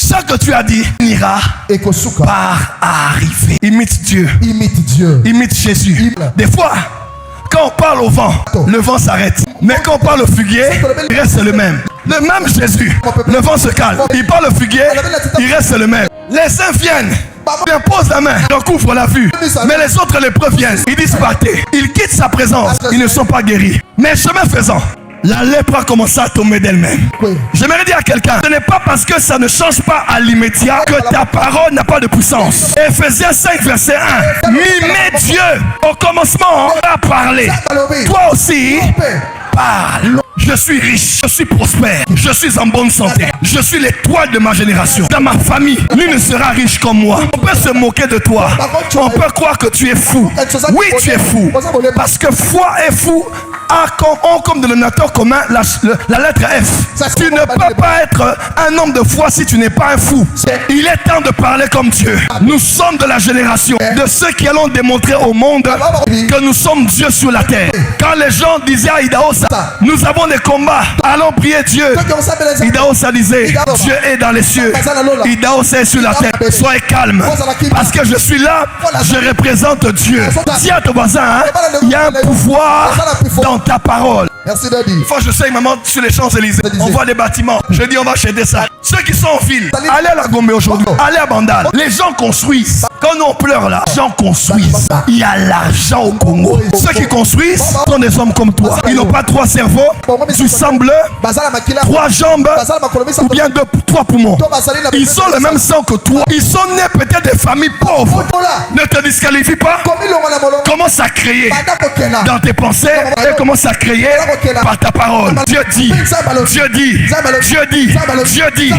Ce que tu as dit ira par arriver. Imite Dieu. Imite Jésus. Des fois, quand on parle au vent, le vent s'arrête. Mais quand on parle au figuier, il reste le même. Le même Jésus, le vent se calme. Il parle au figuier, il reste le même. Les saints viennent, ils imposent la main, ils recouvrent la vue. Mais les autres lépreux viennent, ils disent partez. Ils quittent sa présence, ils ne sont pas guéris. Mais chemin faisant, la lèpre a commencé à tomber d'elle-même. J'aimerais dire à quelqu'un, ce n'est pas parce que ça ne change pas à l'immédiat que ta parole n'a pas de puissance. Ephésiens 5 verset 1. Mimez Dieu. Au commencement, on a parlé. Toi aussi, parle. Je suis riche, je suis prospère, je suis en bonne santé, je suis l'étoile de ma génération. Dans ma famille, lui ne sera riche comme moi. On peut se moquer de toi, on peut croire que tu es fou. Oui, tu es fou, parce que foi et fou ont comme dénominateur commun la lettre F. Tu ne peux pas être un homme de foi si tu n'es pas un fou. Il est temps de parler comme Dieu. Nous sommes de la génération de ceux qui allons démontrer au monde que nous sommes Dieu sur la terre. Quand les gens disaient à Idaosa, nous avons des combats, allons prier Dieu. Idaosa disait, Dieu est dans les cieux, Idaosa est sur la terre. Soyez calme, parce que je suis là, je représente Dieu. Dis à ton voisin, hein, il y a un pouvoir dans ta parole. Merci Daddy. Une fois je sais, maman, sur les Champs-Élysées, on voit des bâtiments. Je dis on va acheter ça. Ceux qui sont en ville, allez à la Gombe aujourd'hui, allez à Bandal. Les gens construisent. Quand nous on pleure là, les gens construisent. Il y a l'argent au Congo. Ceux qui construisent sont des hommes comme toi. Ils n'ont pas 3 cerveaux, du sang bleu, 3 jambes ou bien 3 poumons. Ils ont le même sang que toi. Ils sont nés peut-être des familles pauvres. Ne te disqualifie pas. Commence à créer dans tes pensées et commence à créer par ta parole. Dieu dit, Dieu dit, Dieu dit, Dieu dit.